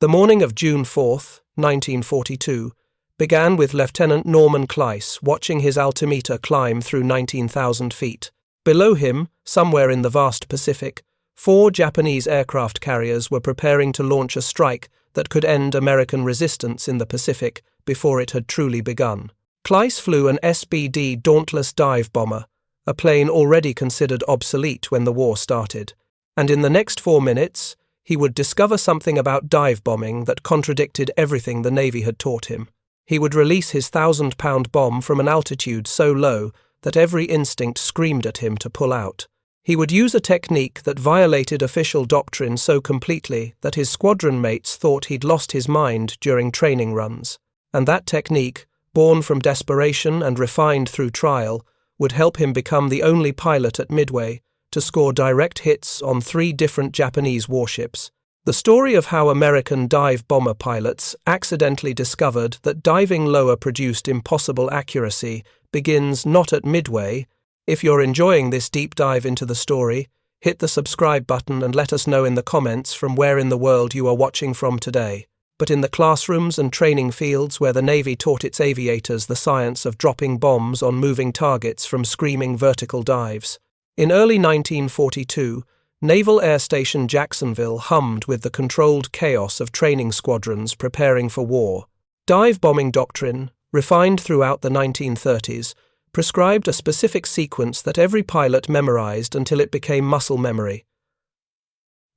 The morning of June 4, 1942, began with Lieutenant Norman Kleiss watching his altimeter climb through 19,000 feet. Below him, somewhere in the vast Pacific, 4 Japanese aircraft carriers were preparing to launch a strike that could end American resistance in the Pacific before it had truly begun. Kleiss flew an SBD Dauntless dive bomber, a plane already considered obsolete when the war started, and in the next 4 minutes, he would discover something about dive bombing that contradicted everything the Navy had taught him. He would release his 1,000-pound bomb from an altitude so low that every instinct screamed at him to pull out. He would use a technique that violated official doctrine so completely that his squadron mates thought he'd lost his mind during training runs. And that technique, born from desperation and refined through trial, would help him become the only pilot at Midway to score direct hits on 3 different Japanese warships. The story of how American dive bomber pilots accidentally discovered that diving lower produced impossible accuracy begins not at Midway. If you're enjoying this deep dive into the story, hit the subscribe button and let us know in the comments from where in the world you are watching from today. But in the classrooms and training fields where the Navy taught its aviators the science of dropping bombs on moving targets from screaming vertical dives. In early 1942, Naval Air Station Jacksonville hummed with the controlled chaos of training squadrons preparing for war. Dive bombing doctrine, refined throughout the 1930s, prescribed a specific sequence that every pilot memorized until it became muscle memory.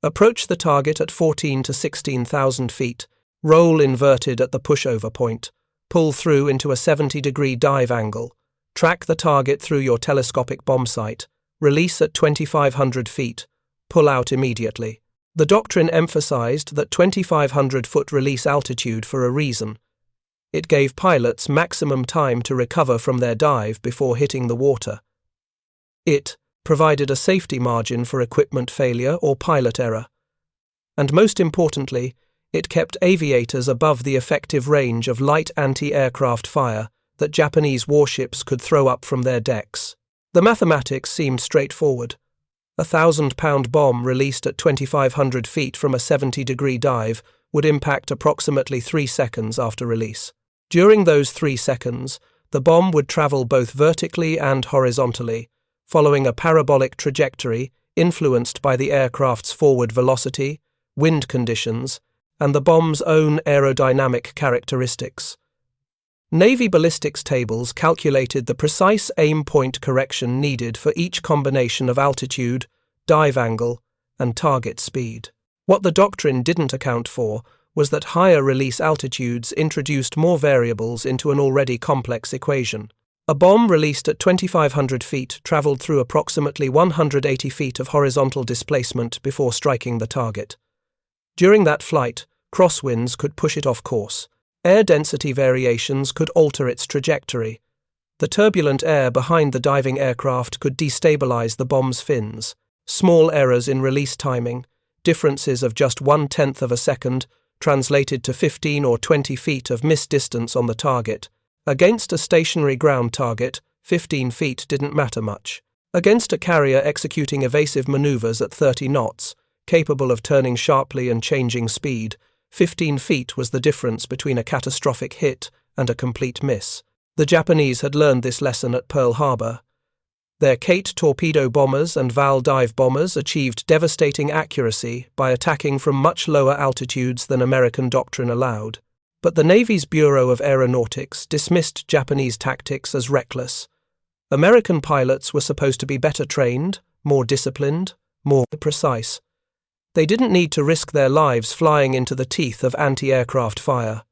Approach the target at 14,000 to 16,000 feet, roll inverted at the pushover point, pull through into a 70-degree dive angle, track the target through your telescopic bomb sight, release at 2,500 feet, pull out immediately. The doctrine emphasized that 2,500-foot release altitude for a reason. It gave pilots maximum time to recover from their dive before hitting the water. It provided a safety margin for equipment failure or pilot error. And most importantly, it kept aviators above the effective range of light anti-aircraft fire that Japanese warships could throw up from their decks. The mathematics seemed straightforward. A 1,000-pound bomb released at 2,500 feet from a 70-degree dive would impact approximately 3 seconds after release. During those 3 seconds, the bomb would travel both vertically and horizontally, following a parabolic trajectory influenced by the aircraft's forward velocity, wind conditions, and the bomb's own aerodynamic characteristics. Navy ballistics tables calculated the precise aim point correction needed for each combination of altitude, dive angle, and target speed. What the doctrine didn't account for was that higher release altitudes introduced more variables into an already complex equation. A bomb released at 2,500 feet traveled through approximately 180 feet of horizontal displacement before striking the target. During that flight, crosswinds could push it off course. Air density variations could alter its trajectory. The turbulent air behind the diving aircraft could destabilize the bomb's fins. Small errors in release timing, differences of just 1/10 of a second, translated to 15 or 20 feet of missed distance on the target. Against a stationary ground target, 15 feet didn't matter much. Against a carrier executing evasive maneuvers at 30 knots, capable of turning sharply and changing speed, 15 feet was the difference between a catastrophic hit and a complete miss. The Japanese had learned this lesson at Pearl Harbor. Their Kate torpedo bombers and Val dive bombers achieved devastating accuracy by attacking from much lower altitudes than American doctrine allowed. But the Navy's Bureau of Aeronautics dismissed Japanese tactics as reckless. American pilots were supposed to be better trained, more disciplined, more precise. They didn't need to risk their lives flying into the teeth of anti-aircraft fire.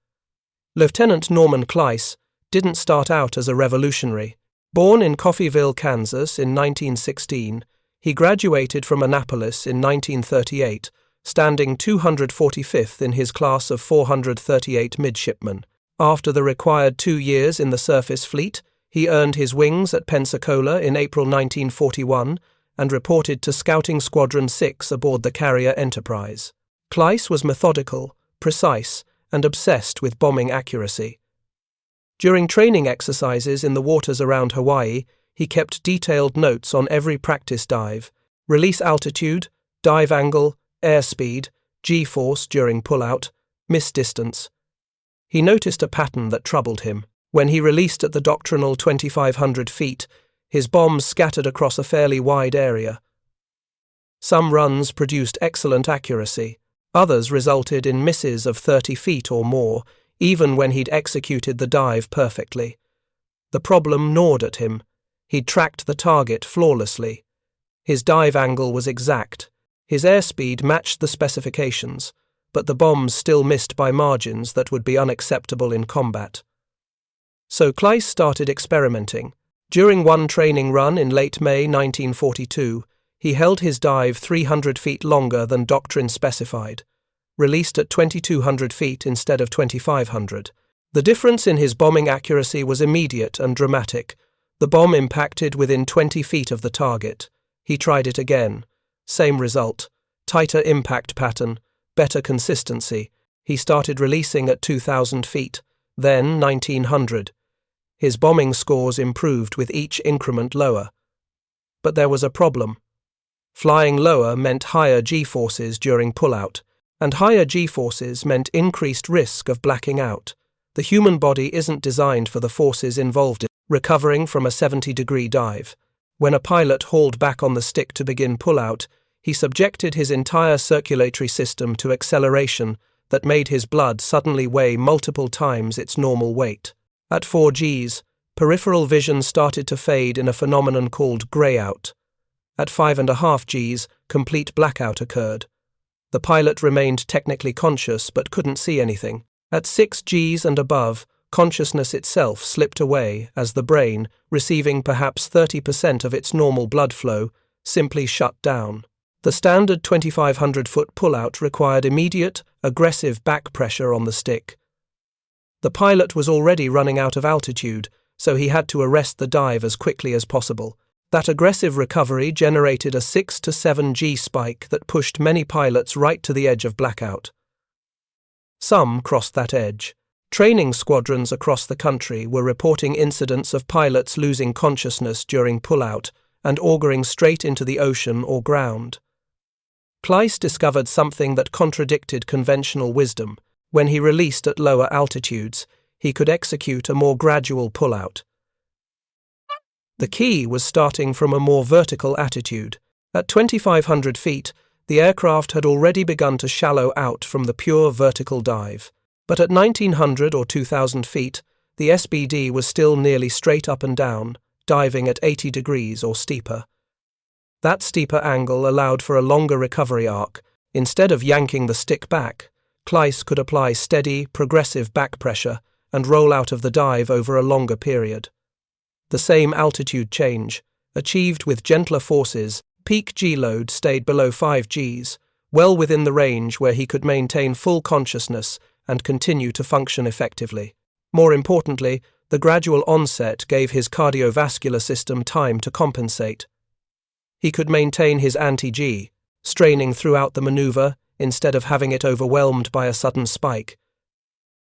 Lieutenant Norman Kleiss didn't start out as a revolutionary. Born in Coffeyville, Kansas in 1916, he graduated from Annapolis in 1938, standing 245th in his class of 438 midshipmen. After the required 2 years in the surface fleet, he earned his wings at Pensacola in April 1941, and reported to Scouting Squadron 6 aboard the carrier Enterprise. Kleiss was methodical, precise, and obsessed with bombing accuracy. During training exercises in the waters around Hawaii, he kept detailed notes on every practice dive, release altitude, dive angle, airspeed, G-force during pullout, miss distance. He noticed a pattern that troubled him. When he released at the doctrinal 2,500 feet, his bombs scattered across a fairly wide area. Some runs produced excellent accuracy. Others resulted in misses of 30 feet or more, even when he'd executed the dive perfectly. The problem gnawed at him. He'd tracked the target flawlessly. His dive angle was exact. His airspeed matched the specifications, but the bombs still missed by margins that would be unacceptable in combat. So Kleiss started experimenting. During one training run in late May 1942, he held his dive 300 feet longer than doctrine specified, released at 2,200 feet instead of 2,500. The difference in his bombing accuracy was immediate and dramatic. The bomb impacted within 20 feet of the target. He tried it again. Same result. Tighter impact pattern, better consistency. He started releasing at 2,000 feet, then 1,900. His bombing scores improved with each increment lower. But there was a problem. Flying lower meant higher G-forces during pullout, and higher G-forces meant increased risk of blacking out. The human body isn't designed for the forces involved in recovering from a 70-degree dive. When a pilot hauled back on the stick to begin pullout, he subjected his entire circulatory system to acceleration that made his blood suddenly weigh multiple times its normal weight. At 4 Gs, peripheral vision started to fade in a phenomenon called greyout. At 5.5 Gs, complete blackout occurred. The pilot remained technically conscious but couldn't see anything. At 6 Gs and above, consciousness itself slipped away as the brain, receiving perhaps 30% of its normal blood flow, simply shut down. The standard 2,500-foot pullout required immediate, aggressive back pressure on the stick. The pilot was already running out of altitude, so he had to arrest the dive as quickly as possible. That aggressive recovery generated a 6 to 7 G spike that pushed many pilots right to the edge of blackout. Some crossed that edge. Training squadrons across the country were reporting incidents of pilots losing consciousness during pullout and auguring straight into the ocean or ground. Kleiss discovered something that contradicted conventional wisdom. When he released at lower altitudes, he could execute a more gradual pullout. The key was starting from a more vertical attitude. At 2,500 feet, the aircraft had already begun to shallow out from the pure vertical dive. But at 1,900 or 2,000 feet, the SBD was still nearly straight up and down, diving at 80 degrees or steeper. That steeper angle allowed for a longer recovery arc. Instead of yanking the stick back, Kleiss could apply steady, progressive back pressure and roll out of the dive over a longer period. The same altitude change, achieved with gentler forces, peak G-load stayed below 5 Gs, well within the range where he could maintain full consciousness and continue to function effectively. More importantly, the gradual onset gave his cardiovascular system time to compensate. He could maintain his anti-G, straining throughout the maneuver instead of having it overwhelmed by a sudden spike.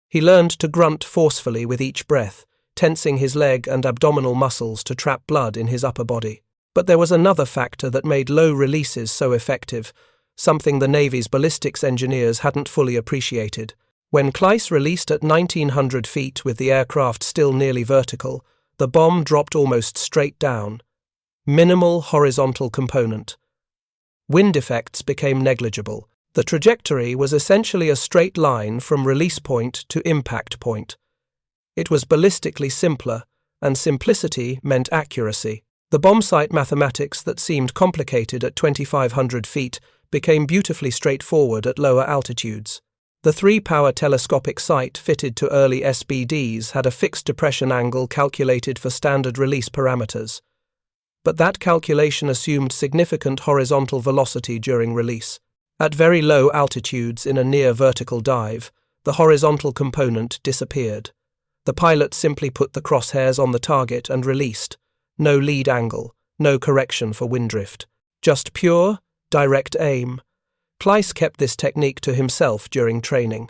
He learned to grunt forcefully with each breath, tensing his leg and abdominal muscles to trap blood in his upper body. But there was another factor that made low releases so effective, something the Navy's ballistics engineers hadn't fully appreciated. When Kleiss released at 1,900 feet with the aircraft still nearly vertical, the bomb dropped almost straight down. Minimal horizontal component. Wind effects became negligible. The trajectory was essentially a straight line from release point to impact point. It was ballistically simpler, and simplicity meant accuracy. The bombsight mathematics that seemed complicated at 2,500 feet became beautifully straightforward at lower altitudes. The 3-power telescopic sight fitted to early SBDs had a fixed depression angle calculated for standard release parameters. But that calculation assumed significant horizontal velocity during release. At very low altitudes in a near-vertical dive, the horizontal component disappeared. The pilot simply put the crosshairs on the target and released. No lead angle, no correction for wind drift. Just pure, direct aim. Kleiss kept this technique to himself during training.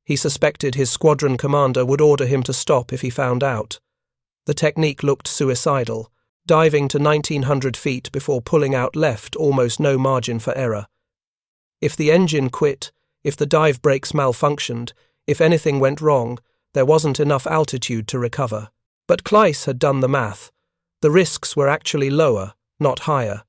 He suspected his squadron commander would order him to stop if he found out. The technique looked suicidal. Diving to 1,900 feet before pulling out left almost no margin for error. If the engine quit, If the dive brakes malfunctioned, if anything went wrong, there wasn't enough altitude to recover. But Kleiss had done the math. The risks were actually lower, not higher.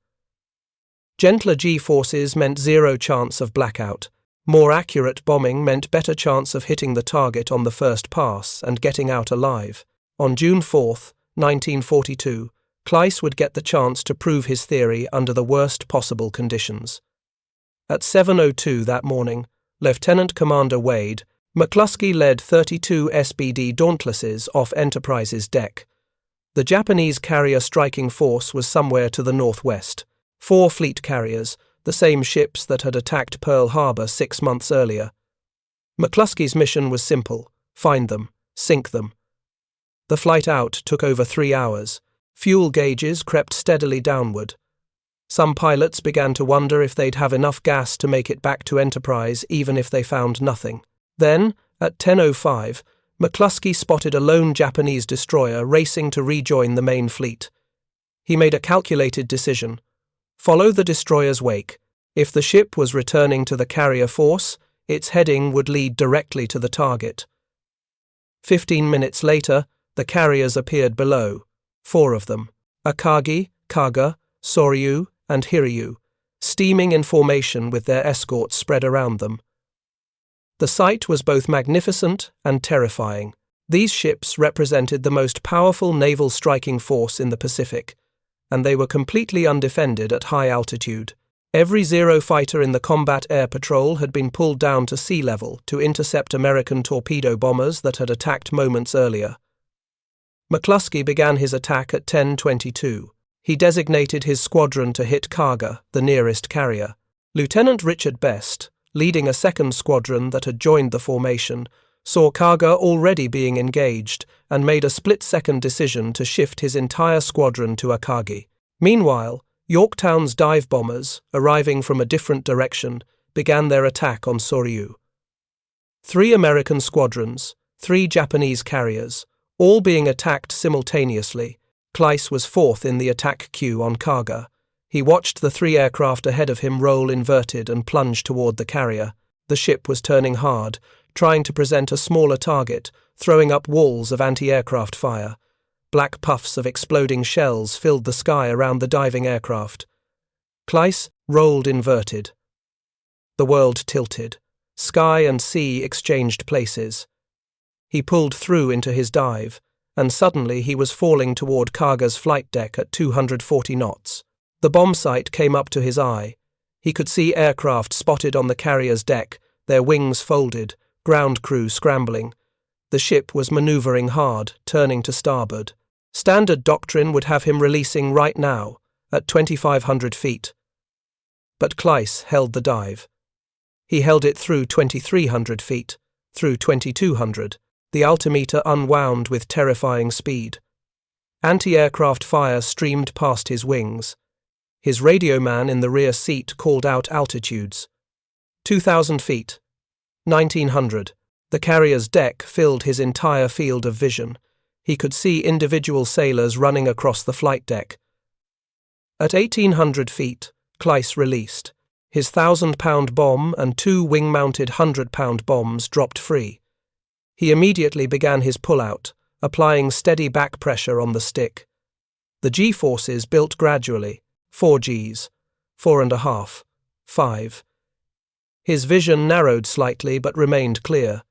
Gentler G-forces meant zero chance of blackout. More accurate bombing meant better chance of hitting the target on the first pass and getting out alive. On June 4, 1942, Kleiss would get the chance to prove his theory under the worst possible conditions. At 7:02 that morning, Lieutenant Commander Wade, McCluskey led 32 SBD Dauntlesses off Enterprise's deck. The Japanese carrier striking force was somewhere to the northwest. 4 fleet carriers, the same ships that had attacked Pearl Harbor 6 months earlier. McCluskey's mission was simple: find them, sink them. The flight out took over 3 hours. Fuel gauges crept steadily downward. Some pilots began to wonder if they'd have enough gas to make it back to Enterprise even if they found nothing. Then, at 10:05, McCluskey spotted a lone Japanese destroyer racing to rejoin the main fleet. He made a calculated decision: follow the destroyer's wake. If the ship was returning to the carrier force, its heading would lead directly to the target. 15 minutes later, the carriers appeared below, 4 of them: Akagi, Kaga, Soryu, and Hiryu, steaming in formation with their escorts spread around them. The sight was both magnificent and terrifying. These ships represented the most powerful naval striking force in the Pacific, and they were completely undefended at high altitude. Every Zero fighter in the combat air patrol had been pulled down to sea level to intercept American torpedo bombers that had attacked moments earlier. McCluskey began his attack at 10:22. He designated his squadron to hit Kaga, the nearest carrier. Lieutenant Richard Best, leading a second squadron that had joined the formation, saw Kaga already being engaged and made a split-second decision to shift his entire squadron to Akagi. Meanwhile, Yorktown's dive bombers, arriving from a different direction, began their attack on Soryu. 3 American squadrons, 3 Japanese carriers, all being attacked simultaneously. Kleiss was 4th in the attack queue on Kaga. He watched the 3 aircraft ahead of him roll inverted and plunge toward the carrier. The ship was turning hard, trying to present a smaller target, throwing up walls of anti-aircraft fire. Black puffs of exploding shells filled the sky around the diving aircraft. Kleiss rolled inverted. The world tilted. Sky and sea exchanged places. He pulled through into his dive, and suddenly he was falling toward Kaga's flight deck at 240 knots. The bomb sight came up to his eye. He could see aircraft spotted on the carrier's deck, their wings folded, ground crew scrambling. The ship was maneuvering hard, turning to starboard. Standard doctrine would have him releasing right now, at 2,500 feet. But Kleiss held the dive. He held it through 2,300 feet, through 2,200. The altimeter unwound with terrifying speed. Anti-aircraft fire streamed past his wings. His radio man in the rear seat called out altitudes. 2,000 feet. 1,900. The carrier's deck filled his entire field of vision. He could see individual sailors running across the flight deck. At 1,800 feet, Kleiss released. His 1,000-pound bomb and 2 wing-mounted 100-pound bombs dropped free. He immediately began his pullout, applying steady back pressure on the stick. The G-forces built gradually, 4 Gs, 4.5, 5. His vision narrowed slightly but remained clear.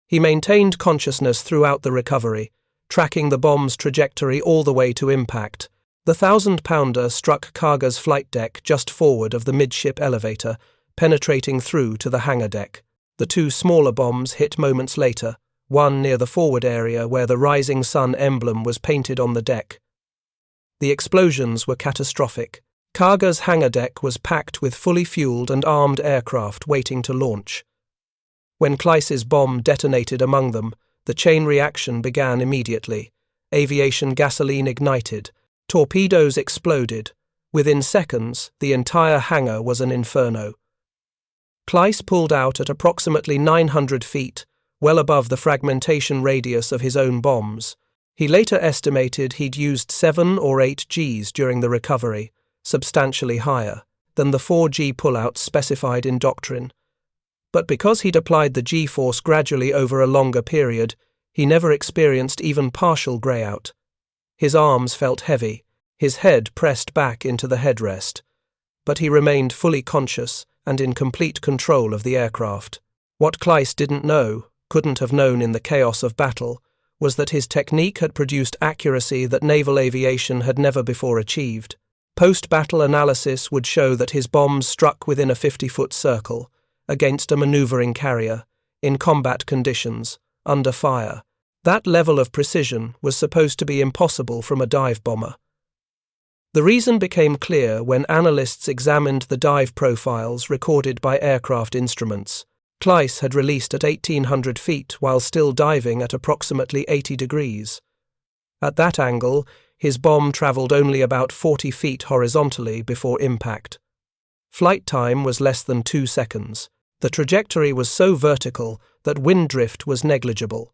He maintained consciousness throughout the recovery, tracking the bomb's trajectory all the way to impact. The 1,000-pounder struck Kaga's flight deck just forward of the midship elevator, penetrating through to the hangar deck. The 2 smaller bombs hit moments later, one near the forward area where the rising sun emblem was painted on the deck. The explosions were catastrophic. Kaga's hangar deck was packed with fully fueled and armed aircraft waiting to launch. When Kleiss's bomb detonated among them, the chain reaction began immediately. Aviation gasoline ignited. Torpedoes exploded. Within seconds, the entire hangar was an inferno. Kleiss pulled out at approximately 900 feet, well above the fragmentation radius of his own bombs. He later estimated he'd used 7 or 8 Gs during the recovery, substantially higher than the 4 G pullouts specified in doctrine. But because he'd applied the G-force gradually over a longer period, he never experienced even partial greyout. His arms felt heavy, his head pressed back into the headrest. But he remained fully conscious and in complete control of the aircraft. What Kleiss didn't know, couldn't have known in the chaos of battle, was that his technique had produced accuracy that naval aviation had never before achieved. Post-battle analysis would show that his bombs struck within a 50-foot circle, against a maneuvering carrier, in combat conditions, under fire. That level of precision was supposed to be impossible from a dive bomber. The reason became clear when analysts examined the dive profiles recorded by aircraft instruments. Kleiss had released at 1,800 feet while still diving at approximately 80 degrees. At that angle, his bomb travelled only about 40 feet horizontally before impact. Flight time was less than 2 seconds. The trajectory was so vertical that wind drift was negligible.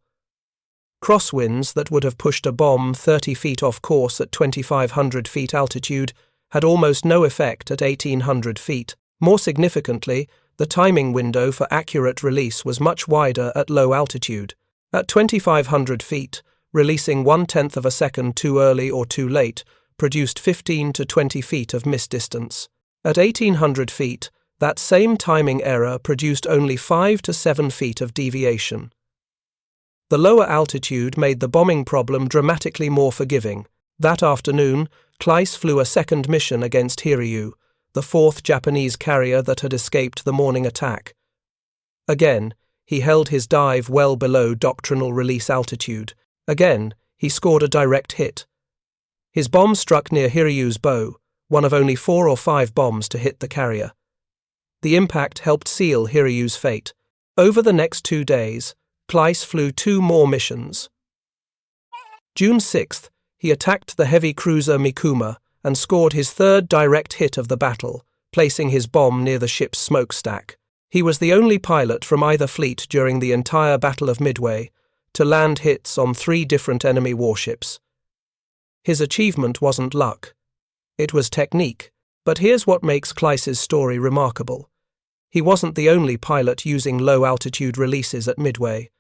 Crosswinds that would have pushed a bomb 30 feet off course at 2,500 feet altitude had almost no effect at 1,800 feet. More significantly, the timing window for accurate release was much wider at low altitude. At 2,500 feet, releasing 1/10 of a second too early or too late produced 15 to 20 feet of miss distance. At 1,800 feet, that same timing error produced only 5 to 7 feet of deviation. The lower altitude made the bombing problem dramatically more forgiving. That afternoon, Kleiss flew a second mission against Hiryu, the fourth Japanese carrier that had escaped the morning attack. Again, he held his dive well below doctrinal release altitude. Again, he scored a direct hit. His bomb struck near Hiryu's bow, one of only 4 or 5 bombs to hit the carrier. The impact helped seal Hiryu's fate. Over the next 2 days, Kleiss flew 2 more missions. June 6th, he attacked the heavy cruiser Mikuma and scored his 3rd direct hit of the battle, placing his bomb near the ship's smokestack. He was the only pilot from either fleet during the entire Battle of Midway to land hits on 3 different enemy warships. His achievement wasn't luck. It was technique, but here's what makes Kleiss's story remarkable. He wasn't the only pilot using low-altitude releases at Midway.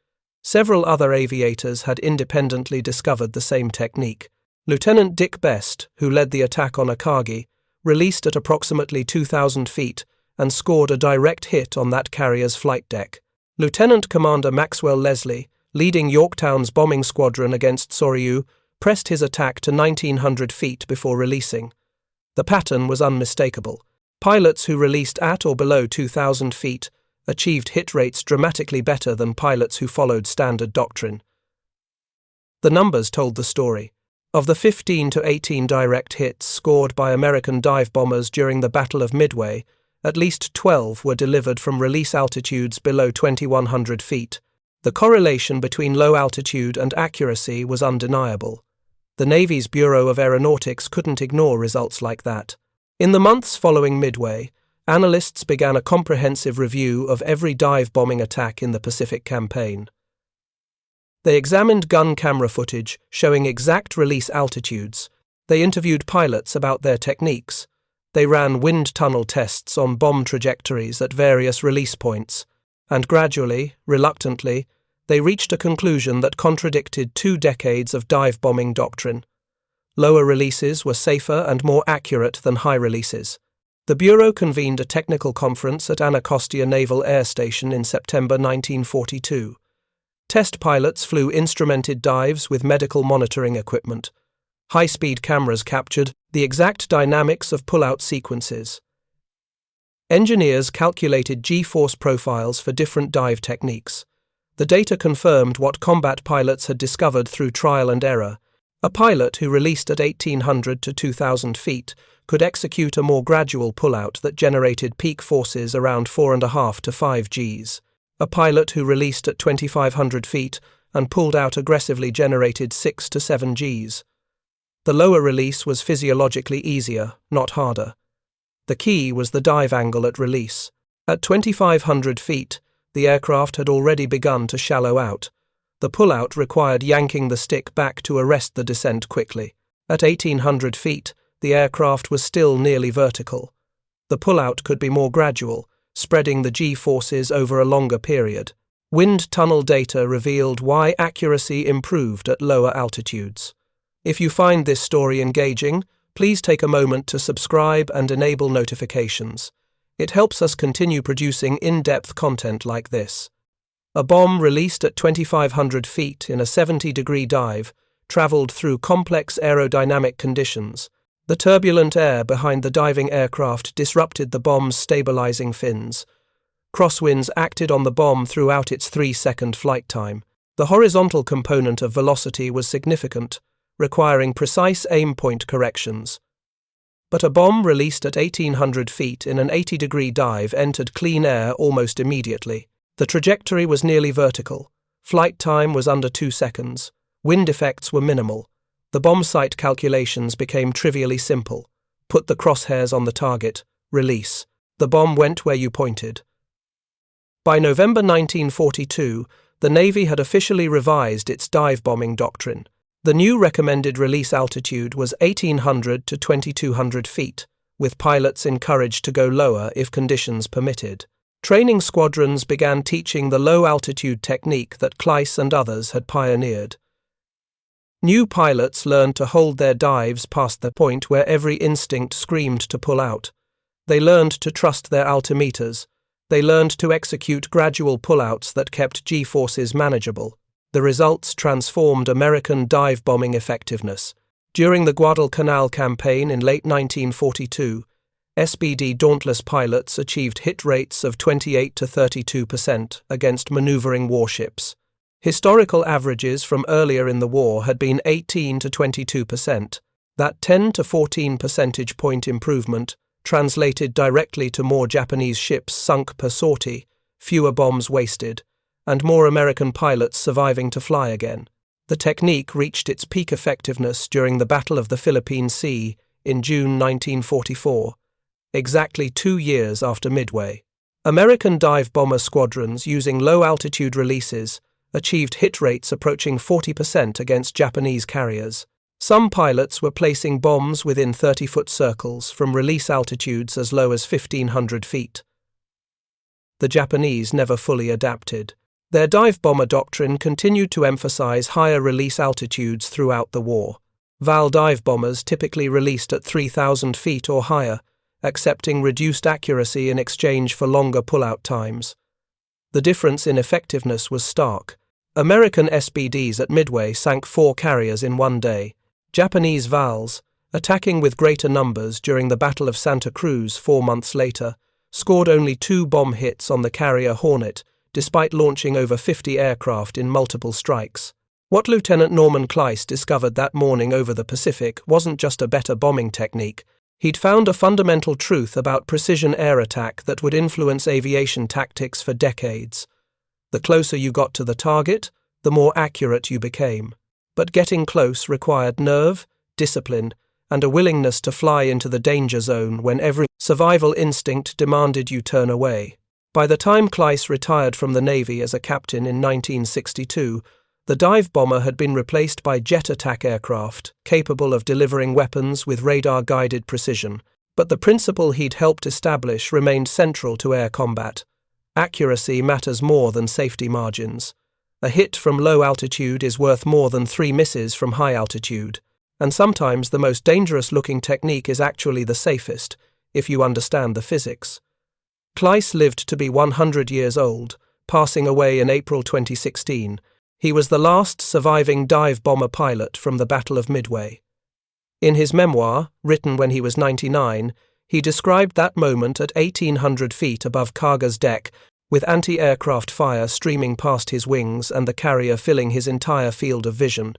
Several other aviators had independently discovered the same technique. Lieutenant Dick Best, who led the attack on Akagi, released at approximately 2,000 feet and scored a direct hit on that carrier's flight deck. Lieutenant Commander Maxwell Leslie, leading Yorktown's bombing squadron against Soryu, pressed his attack to 1,900 feet before releasing. The pattern was unmistakable. Pilots who released at or below 2,000 feet achieved hit rates dramatically better than pilots who followed standard doctrine. The numbers told the story. Of the 15 to 18 direct hits scored by American dive bombers during the Battle of Midway, at least 12 were delivered from release altitudes below 2,100 feet. The correlation between low altitude and accuracy was undeniable. The Navy's Bureau of Aeronautics couldn't ignore results like that. In the months following Midway, analysts began a comprehensive review of every dive bombing attack in the Pacific campaign. They examined gun camera footage showing exact release altitudes. They interviewed pilots about their techniques. They ran wind tunnel tests on bomb trajectories at various release points. And gradually, reluctantly, they reached a conclusion that contradicted 2 decades of dive bombing doctrine. Lower releases were safer and more accurate than high releases. The Bureau convened a technical conference at Anacostia Naval Air Station in September 1942. Test pilots flew instrumented dives with medical monitoring equipment. High-speed cameras captured the exact dynamics of pull-out sequences. Engineers calculated G-force profiles for different dive techniques. The data confirmed what combat pilots had discovered through trial and error. A pilot who released at 1,800 to 2,000 feet could execute a more gradual pullout that generated peak forces around 4.5 to 5 Gs. A pilot who released at 2,500 feet and pulled out aggressively generated 6 to 7 Gs. The lower release was physiologically easier, not harder. The key was the dive angle at release. At 2,500 feet, the aircraft had already begun to shallow out. The pullout required yanking the stick back to arrest the descent quickly. At 1,800 feet, the aircraft was still nearly vertical. The pullout could be more gradual, spreading the G-forces over a longer period. Wind tunnel data revealed why accuracy improved at lower altitudes. If you find this story engaging, please take a moment to subscribe and enable notifications. It helps us continue producing in-depth content like this. A bomb released at 2,500 feet in a 70-degree dive traveled through complex aerodynamic conditions. The turbulent air behind the diving aircraft disrupted the bomb's stabilizing fins. Crosswinds acted on the bomb throughout its 3-second flight time. The horizontal component of velocity was significant, requiring precise aim point corrections. But a bomb released at 1,800 feet in an 80-degree dive entered clean air almost immediately. The trajectory was nearly vertical. Flight time was under 2 seconds. Wind effects were minimal. The bomb sight calculations became trivially simple. Put the crosshairs on the target. Release. The bomb went where you pointed. By November 1942, the Navy had officially revised its dive bombing doctrine. The new recommended release altitude was 1,800 to 2,200 feet, with pilots encouraged to go lower if conditions permitted. Training squadrons began teaching the low-altitude technique that Kleiss and others had pioneered. New pilots learned to hold their dives past the point where every instinct screamed to pull out. They learned to trust their altimeters. They learned to execute gradual pullouts that kept G-forces manageable. The results transformed American dive bombing effectiveness. During the Guadalcanal campaign in late 1942, SBD Dauntless pilots achieved hit rates of 28 to 32% against maneuvering warships. Historical averages from earlier in the war had been 18 to 22%. That 10 to 14 percentage point improvement translated directly to more Japanese ships sunk per sortie, fewer bombs wasted, and more American pilots surviving to fly again. The technique reached its peak effectiveness during the Battle of the Philippine Sea in June 1944, exactly 2 years after Midway. American dive bomber squadrons using low-altitude releases achieved hit rates approaching 40% against Japanese carriers. Some pilots were placing bombs within 30-foot circles from release altitudes as low as 1,500 feet. The Japanese never fully adapted. Their dive bomber doctrine continued to emphasize higher release altitudes throughout the war. VAL dive bombers typically released at 3,000 feet or higher, accepting reduced accuracy in exchange for longer pull-out times. The difference in effectiveness was stark. American SBDs at Midway sank 4 carriers in one day. Japanese VALs, attacking with greater numbers during the Battle of Santa Cruz 4 months later, scored only 2 bomb hits on the carrier Hornet, despite launching over 50 aircraft in multiple strikes. What Lieutenant Norman Kleiss discovered that morning over the Pacific wasn't just a better bombing technique. He'd found a fundamental truth about precision air attack that would influence aviation tactics for decades. The closer you got to the target, the more accurate you became. But getting close required nerve, discipline, and a willingness to fly into the danger zone when every survival instinct demanded you turn away. By the time Kleiss retired from the Navy as a captain in 1962, the dive bomber had been replaced by jet attack aircraft, capable of delivering weapons with radar-guided precision. But the principle he'd helped establish remained central to air combat. Accuracy matters more than safety margins. A hit from low altitude is worth more than 3 misses from high altitude. And sometimes the most dangerous-looking technique is actually the safest, if you understand the physics. Kleiss lived to be 100 years old, passing away in April 2016. He was the last surviving dive bomber pilot from the Battle of Midway. In his memoir, written when he was 99, he described that moment at 1,800 feet above Kaga's deck, with anti-aircraft fire streaming past his wings and the carrier filling his entire field of vision.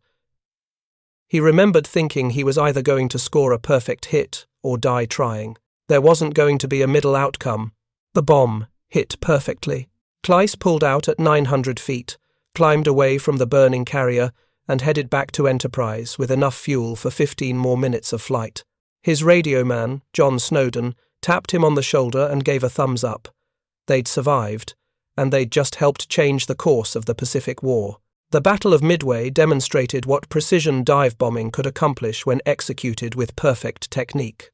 He remembered thinking he was either going to score a perfect hit or die trying. There wasn't going to be a middle outcome. The bomb hit perfectly. Kleiss pulled out at 900 feet, climbed away from the burning carrier, and headed back to Enterprise with enough fuel for 15 more minutes of flight. His radio man, John Snowden, tapped him on the shoulder and gave a thumbs up. They'd survived, and they'd just helped change the course of the Pacific War. The Battle of Midway demonstrated what precision dive bombing could accomplish when executed with perfect technique.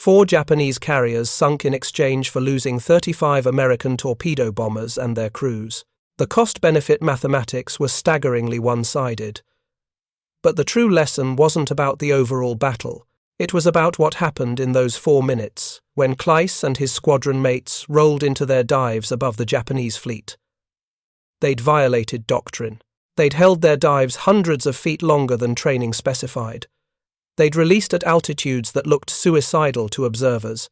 4 Japanese carriers sunk in exchange for losing 35 American torpedo bombers and their crews. The cost-benefit mathematics were staggeringly one-sided. But the true lesson wasn't about the overall battle. It was about what happened in those 4 minutes, when Kleiss and his squadron mates rolled into their dives above the Japanese fleet. They'd violated doctrine. They'd held their dives hundreds of feet longer than training specified. They'd released at altitudes that looked suicidal to observers.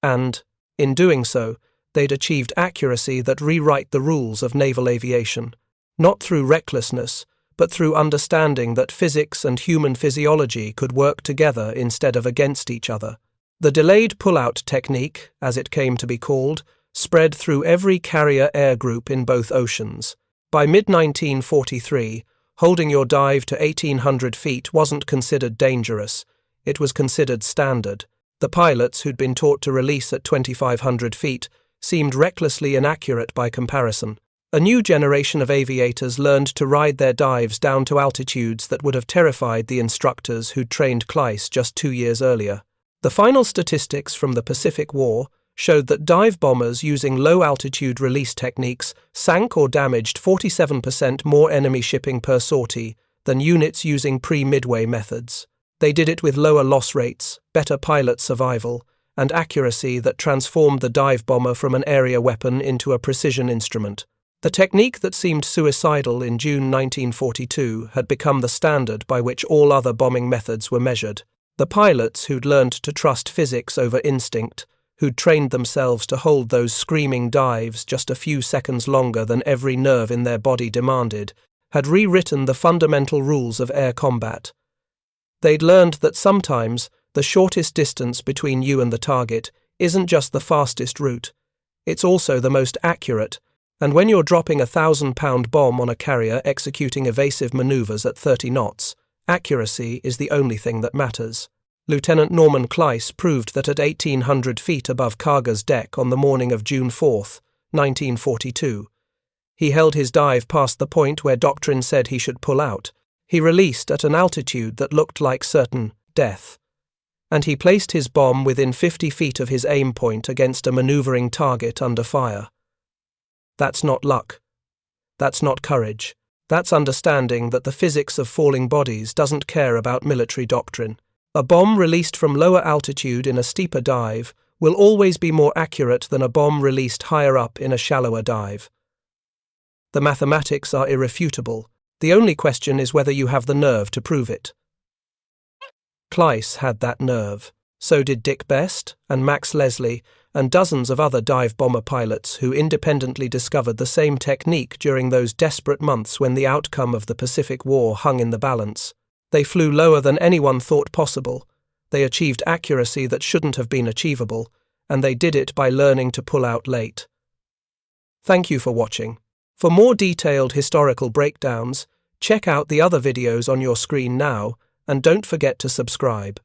And, in doing so, they'd achieved accuracy that rewrite the rules of naval aviation, not through recklessness, but through understanding that physics and human physiology could work together instead of against each other. The delayed pull-out technique, as it came to be called, spread through every carrier air group in both oceans. By mid-1943, holding your dive to 1,800 feet wasn't considered dangerous, it was considered standard. The pilots who'd been taught to release at 2,500 feet seemed recklessly inaccurate by comparison. A new generation of aviators learned to ride their dives down to altitudes that would have terrified the instructors who'd trained Kleiss just 2 years earlier. The final statistics from the Pacific War showed that dive bombers using low-altitude release techniques sank or damaged 47% more enemy shipping per sortie than units using pre-Midway methods. They did it with lower loss rates, better pilot survival, and accuracy that transformed the dive bomber from an area weapon into a precision instrument. The technique that seemed suicidal in June 1942 had become the standard by which all other bombing methods were measured. The pilots who'd learned to trust physics over instinct, who'd trained themselves to hold those screaming dives just a few seconds longer than every nerve in their body demanded, had rewritten the fundamental rules of air combat. They'd learned that sometimes the shortest distance between you and the target isn't just the fastest route, it's also the most accurate, and when you're dropping a 1,000-pound bomb on a carrier executing evasive maneuvers at 30 knots, accuracy is the only thing that matters. Lieutenant Norman Kleiss proved that at 1,800 feet above Kaga's deck on the morning of June 4, 1942. He held his dive past the point where doctrine said he should pull out. He released at an altitude that looked like certain death. And he placed his bomb within 50 feet of his aim point against a maneuvering target under fire. That's not luck. That's not courage. That's understanding that the physics of falling bodies doesn't care about military doctrine. A bomb released from lower altitude in a steeper dive will always be more accurate than a bomb released higher up in a shallower dive. The mathematics are irrefutable. The only question is whether you have the nerve to prove it. Kleiss had that nerve. So did Dick Best and Max Leslie and dozens of other dive bomber pilots who independently discovered the same technique during those desperate months when the outcome of the Pacific War hung in the balance. They flew lower than anyone thought possible, they achieved accuracy that shouldn't have been achievable, and they did it by learning to pull out late. Thank you for watching. For more detailed historical breakdowns, check out the other videos on your screen now, and don't forget to subscribe.